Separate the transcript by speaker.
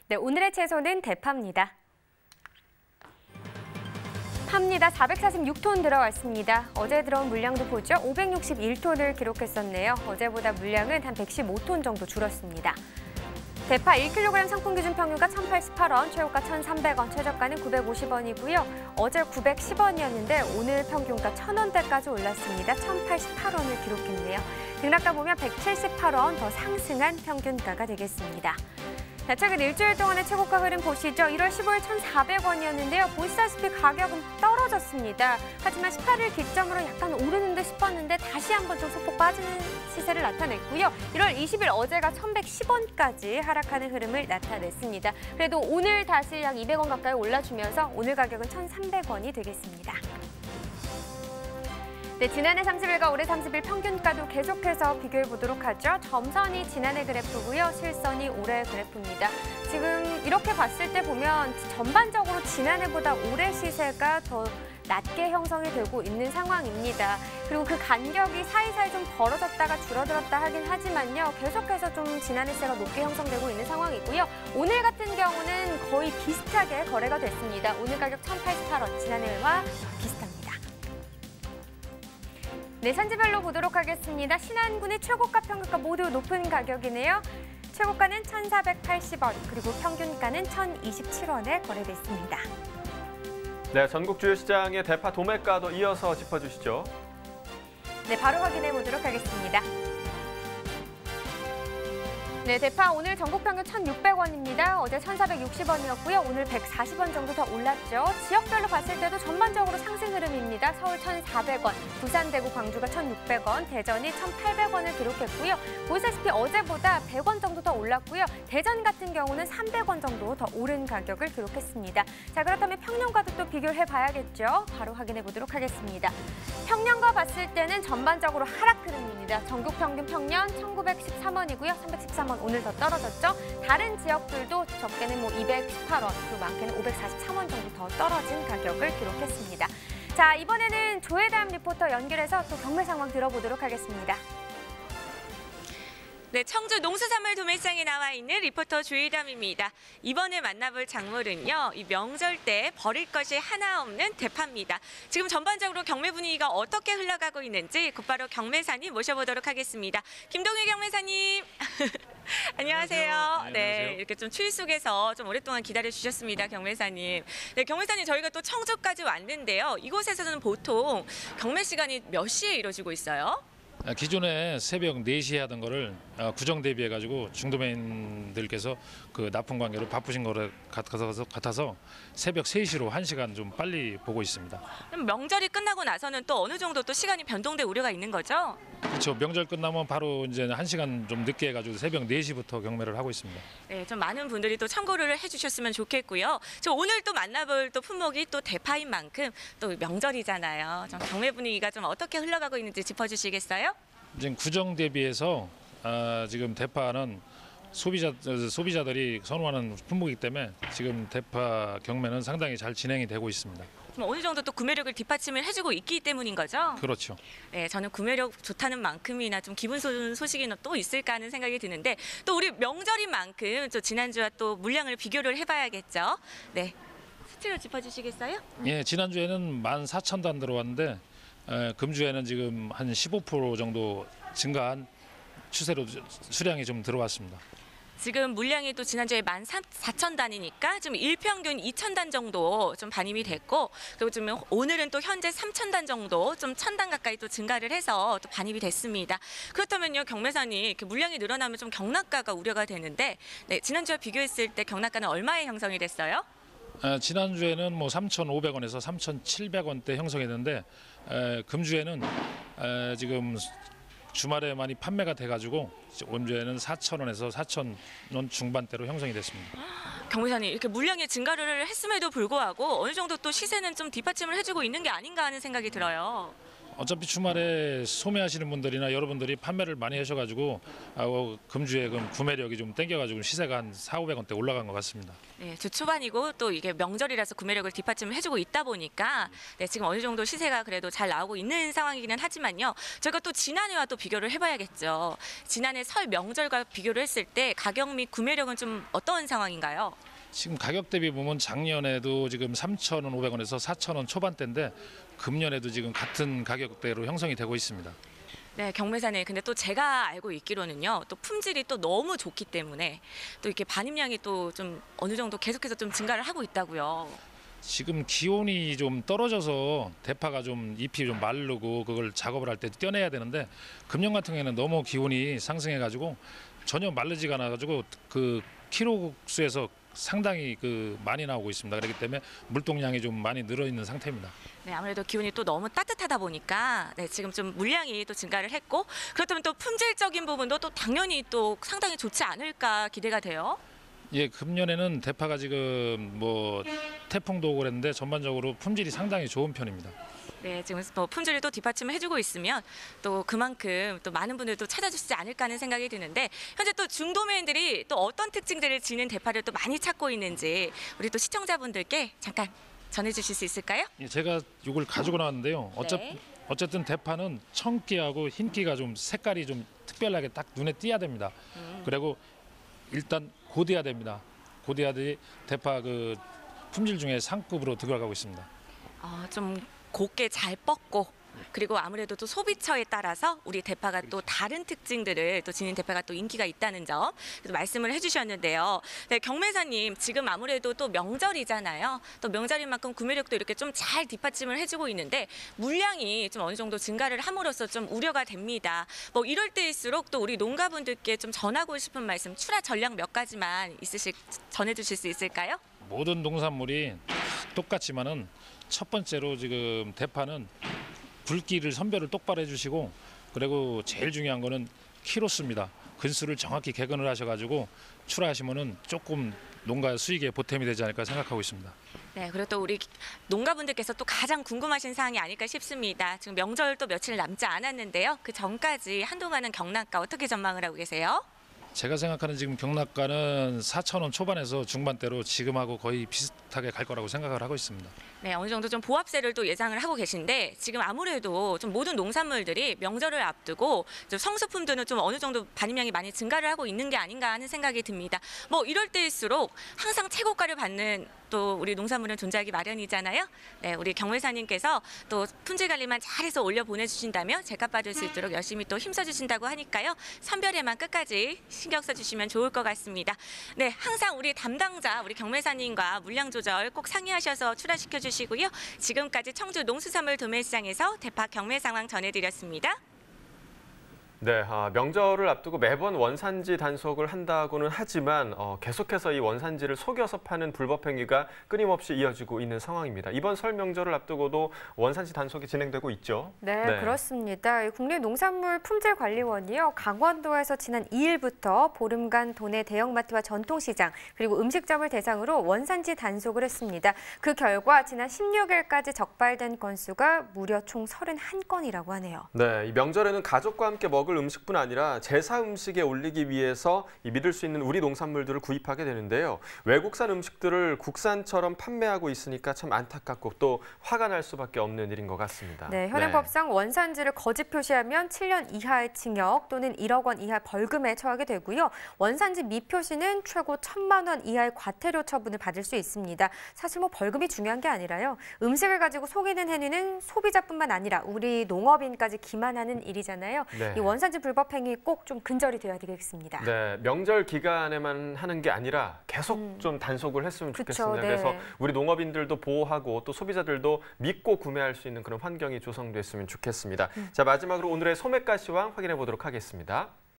Speaker 1: 네, 오늘의 채소는 대파입니다. 팝니다. 446톤 들어왔습니다. 어제 들어온 물량도 보죠. 561톤을 기록했었네요. 어제보다 물량은 한 115톤 정도 줄었습니다. 대파 1kg 상품 기준 평균가 1,088원, 최고가 1,300원, 최저가는 950원이고요. 어제 910원이었는데 오늘 평균가 1,000원대까지 올랐습니다. 1,088원을 기록했네요. 등락가 보면 178원 더 상승한 평균가가 되겠습니다. 자, 최근 일주일 동안의 최고가 흐름 보시죠. 1월 15일 1,400원이었는데요. 보시다시피 가격은 떨어졌습니다. 하지만 18일 기점으로 약간 오르는 듯 싶었는데 다시 한번 좀 소폭 빠지는 시세를 나타냈고요. 1월 20일 어제가 1,110원까지 하락하는 흐름을 나타냈습니다. 그래도 오늘 다시 약 200원 가까이 올라주면서 오늘 가격은 1,300원이 되겠습니다. 네, 지난해 30일과 올해 30일 평균가도 계속해서 비교해 보도록 하죠. 점선이 지난해 그래프고요. 실선이 올해 그래프입니다. 지금 이렇게 봤을 때 보면 전반적으로 지난해보다 올해 시세가 더 낮게 형성이 되고 있는 상황입니다. 그리고 그 간격이 사이사이 좀 벌어졌다가 줄어들었다 하긴 하지만요. 계속해서 좀 지난해 시세가 높게 형성되고 있는 상황이고요. 오늘 같은 경우는 거의 비슷하게 거래가 됐습니다. 오늘 가격 1,088원, 지난해와 비슷합니다. 네, 산지별로 보도록 하겠습니다. 신안군의 최고가, 평균가 모두 높은 가격이네요. 최고가는 1,480원, 그리고 평균가는 1,027원에 거래됐습니다.
Speaker 2: 네, 전국 주요 시장의 대파 도매가도 이어서 짚어주시죠.
Speaker 1: 네, 바로 확인해 보도록 하겠습니다. 네, 대파 오늘 전국 평균 1,600원입니다. 어제 1,460원이었고요. 오늘 140원 정도 더 올랐죠. 지역별로 봤을 때도 전반적으로 상승 흐름입니다. 서울 1,400원, 부산, 대구, 광주가 1,600원, 대전이 1,800원을 기록했고요. 보시다시피 어제보다 100원 정도 더 올랐고요. 대전 같은 경우는 300원 정도 더 오른 가격을 기록했습니다. 자, 그렇다면 평년과도 또 비교를 해봐야겠죠. 바로 확인해 보도록 하겠습니다. 평년과 봤을 때는 전반적으로 하락 흐름입니다. 전국 평균 평년 1,913원이고요. 313원. 오늘 더 떨어졌죠. 다른 지역들도 적게는 218원, 그리고 많게는 543원 정도 더 떨어진 가격을 기록했습니다. 자, 이번에는 조혜담 리포터 연결해서 또 경매 상황 들어보도록 하겠습니다.
Speaker 3: 네, 청주 농수산물 도매시장에 나와 있는 리포터 조혜담입니다. 이번에 만나볼 작물은요, 이 명절 때 버릴 것이 하나 없는 대파입니다. 지금 전반적으로 경매 분위기가 어떻게 흘러가고 있는지 곧바로 경매사님 모셔보도록 하겠습니다. 김동희 경매사님. 안녕하세요.
Speaker 4: 안녕하세요.
Speaker 3: 네, 이렇게 좀 추위 속에서 좀 오랫동안 기다려 주셨습니다, 경매사님. 네, 경매사님 저희가 또 청주까지 왔는데요. 이곳에서는 보통 경매 시간이 몇 시에 이루어지고 있어요?
Speaker 4: 기존에 새벽 4시에 하던 거를 구정 대비해가지고 중도매인들께서 그 납품 관계로 바쁘신 거를 같아서 새벽 3시로 1시간 좀 빨리 보고 있습니다.
Speaker 3: 그럼 명절이 끝나고 나서는 또 어느 정도 또 시간이 변동될 우려가 있는 거죠?
Speaker 4: 그렇죠. 명절 끝나면 바로 이제 1시간 좀 늦게 해가지고 새벽 4시부터 경매를 하고 있습니다.
Speaker 3: 네, 좀 많은 분들이 또 참고를 해주셨으면 좋겠고요. 저 오늘 또 만나볼 또 품목이 또 대파인 만큼 또 명절이잖아요. 좀 경매 분위기가 좀 어떻게 흘러가고 있는지 짚어주시겠어요?
Speaker 4: 지금 구정 대비해서 지금 대파는 소비자들이 선호하는 품목이기 때문에 지금 대파 경매는 상당히 잘 진행이 되고 있습니다.
Speaker 3: 좀 어느 정도 또 구매력을 뒷받침을 해주고 있기 때문인 거죠?
Speaker 4: 그렇죠.
Speaker 3: 네, 저는 구매력 좋다는 만큼이나 좀 기분 좋은 소식이 또 있을까 하는 생각이 드는데 또 우리 명절인 만큼 또 지난주와 또 물량을 비교를 해봐야겠죠. 네, 수치로 짚어주시겠어요?
Speaker 4: 예, 지난주에는 14,000단 들어왔는데 금주에는 지금 한 15% 정도 증가한 추세로 수량이 좀 들어왔습니다.
Speaker 3: 지금 물량이 또 지난주에 14,000단이니까 좀 일평균 2,000단 정도 좀 반입이 됐고, 그리고 좀 오늘은 또 현재 3,000단 정도 좀 1,000단 가까이 또 증가를 해서 또 반입이 됐습니다. 그렇다면요, 경매사님 이렇게 물량이 늘어나면 좀 경락가가 우려가 되는데, 네, 지난주와 비교했을 때 경락가는 얼마에 형성이 됐어요?
Speaker 4: 지난주에는 3,500원에서 3,700원대 형성했는데 금주에는 지금 주말에 많이 판매가 돼가지고 온주에는 4,000원에서 4,000원 중반대로 형성이 됐습니다.
Speaker 3: 경매사님 이렇게 물량이 증가를 했음에도 불구하고 어느 정도 또 시세는 좀 뒷받침을 해주고 있는 게 아닌가 하는 생각이 들어요.
Speaker 4: 어차피 주말에 소매하시는 분들이나 여러분들이 판매를 많이 하셔가지고 금주에 구매력이 좀 땡겨가지고 시세가 한 400~500원대 올라간 것 같습니다.
Speaker 3: 네, 주 초반이고 또 이게 명절이라서 구매력을 뒷받침을 해주고 있다 보니까 네, 지금 어느 정도 시세가 그래도 잘 나오고 있는 상황이기는 하지만요. 저희가 또 지난해와 또 비교를 해봐야겠죠. 지난해 설 명절과 비교를 했을 때 가격 및 구매력은 좀 어떤 상황인가요?
Speaker 4: 지금 가격 대비 보면 작년에도 지금 3,500원에서 4,000원 초반대인데 금년에도 지금 같은 가격대로 형성이 되고 있습니다.
Speaker 3: 네, 경매사님. 근데 또 제가 알고 있기로는요. 또 품질이 또 너무 좋기 때문에 또 이렇게 반입량이 또 좀 어느 정도 계속해서 좀 증가를 하고 있다고요.
Speaker 4: 지금 기온이 좀 떨어져서 대파가 좀 잎이 좀 마르고 그걸 작업을 할 때 떼내야 되는데 금년 같은 경우에는 너무 기온이 상승해가지고 전혀 마르지가 않아가지고 그 키로수에서 상당히 많이 나오고 있습니다. 그렇기 때문에 물동량이 좀 많이 늘어 있는 상태입니다.
Speaker 3: 네, 아무래도 기온이 또 너무 따뜻하다 보니까 네, 지금 좀 물량이 또 증가를 했고 그렇다면 또 품질적인 부분도 또 당연히 또 상당히 좋지 않을까 기대가 돼요.
Speaker 4: 예, 금년에는 대파가 지금 태풍도 오고 그랬는데 전반적으로 품질이 상당히 좋은 편입니다.
Speaker 3: 네, 지금 또 품질을 또 뒷받침을 해주고 있으면 또 그만큼 또 많은 분들도 찾아주시지 않을까 하는 생각이 드는데 현재 또 중도매인들이 또 어떤 특징들을 지닌 대파를 또 많이 찾고 있는지 우리 또 시청자분들께 잠깐 전해주실 수 있을까요?
Speaker 4: 예, 제가 이걸 가지고 나왔는데요.
Speaker 3: 네.
Speaker 4: 어쨌든 대파는 청기하고 흰기가 좀 색깔이 좀 특별하게 딱 눈에 띄어야 됩니다. 그리고 일단 고대해야 됩니다. 고대해야지 대파 품질 중에 상급으로 들어가고 있습니다.
Speaker 3: 좀 곱게 잘 뻗고 그리고 아무래도 또 소비처에 따라서 우리 대파가 또 다른 특징들을 또 지닌 대파가 또 인기가 있다는 점 말씀을 해주셨는데요. 네, 경매사님 지금 아무래도 또 명절이잖아요. 또 명절인 만큼 구매력도 이렇게 좀 잘 뒷받침을 해주고 있는데 물량이 좀 어느 정도 증가를 함으로써 좀 우려가 됩니다. 이럴 때일수록 또 우리 농가분들께 좀 전하고 싶은 말씀 출하 전략 몇 가지만 전해주실 수 있을까요?
Speaker 4: 모든 농산물이 똑같지만은 첫 번째로 지금 대파는 굵기를 선별을 똑바로 해주시고 그리고 제일 중요한 거는 키로수입니다. 근수를 정확히 개근을 하셔가지고 출하하시면은 조금 농가 수익에 보탬이 되지 않을까 생각하고 있습니다.
Speaker 3: 네, 그리고 또 우리 농가분들께서 또 가장 궁금하신 사항이 아닐까 싶습니다. 지금 명절 또 며칠 남지 않았는데요. 그 전까지 한동안은 경락가 어떻게 전망을 하고 계세요?
Speaker 4: 제가 생각하는 지금 경락가는 4,000원 초반에서 중반대로 지금하고 거의 비슷하게 갈 거라고 생각을 하고 있습니다.
Speaker 3: 네, 어느 정도 좀 보합세를 또 예상을 하고 계신데 지금 아무래도 좀 모든 농산물들이 명절을 앞두고 좀 성수품들은 좀 어느 정도 반입량이 많이 증가를 하고 있는 게 아닌가 하는 생각이 듭니다. 이럴 때일수록 항상 최고가를 받는 또 우리 농산물은 존재하기 마련이잖아요. 네, 우리 경매사님께서 또 품질 관리만 잘해서 올려 보내주신다면 제값 받을 수 있도록 열심히 또 힘써주신다고 하니까요. 선별에만 끝까지 신경 써주시면 좋을 것 같습니다. 네, 항상 우리 담당자 우리 경매사님과 물량 조절 꼭 상의하셔서 출하시켜 주시고요. 지금까지 청주 농수산물 도매시장에서 대파 경매 상황 전해드렸습니다.
Speaker 2: 네, 명절을 앞두고 매번 원산지 단속을 한다고는 하지만 계속해서 이 원산지를 속여서 파는 불법 행위가 끊임없이 이어지고 있는 상황입니다. 이번 설 명절을 앞두고도 원산지 단속이 진행되고 있죠.
Speaker 1: 네, 그렇습니다. 국립농산물품질관리원이요. 강원도에서 지난 2일부터 보름간 도내 대형마트와 전통시장 그리고 음식점을 대상으로 원산지 단속을 했습니다. 그 결과 지난 16일까지 적발된 건수가 무려 총 31건이라고 하네요.
Speaker 2: 네, 이 명절에는 가족과 함께 먹을 음식뿐 아니라 제사 음식에 올리기 위해서 믿을 수 있는 우리 농산물들을 구입하게 되는데요. 외국산 음식들을 국산처럼 판매하고 있으니까 참 안타깝고 또 화가 날 수밖에 없는 일인 것 같습니다.
Speaker 1: 네, 현행법상 원산지를 거짓 표시하면 7년 이하의 징역 또는 1억 원 이하 벌금에 처하게 되고요. 원산지 미표시는 최고 1,000만 원 이하의 과태료 처분을 받을 수 있습니다. 사실 벌금이 중요한 게 아니라요. 음식을 가지고 속이는 행위는 소비자뿐만 아니라 우리 농업인까지 기만하는 일이잖아요.
Speaker 2: 네.
Speaker 1: 이 원산지 불법 행위 꼭 좀 근절이 돼야 되겠습니다.
Speaker 2: 네, 명절 기간에만 하는 게 아니라 계속 좀 단속을 했으면 좋겠습니다.
Speaker 1: 네.
Speaker 2: 그래서 우리 농업인들도 보호하고 또 소비자들도 믿고 구매할 수 있는 그런 환경이 조성됐으면 좋겠습니다. 자, 마지막으로 오늘의 소매가 시황 확인해 보도록 하겠습니다.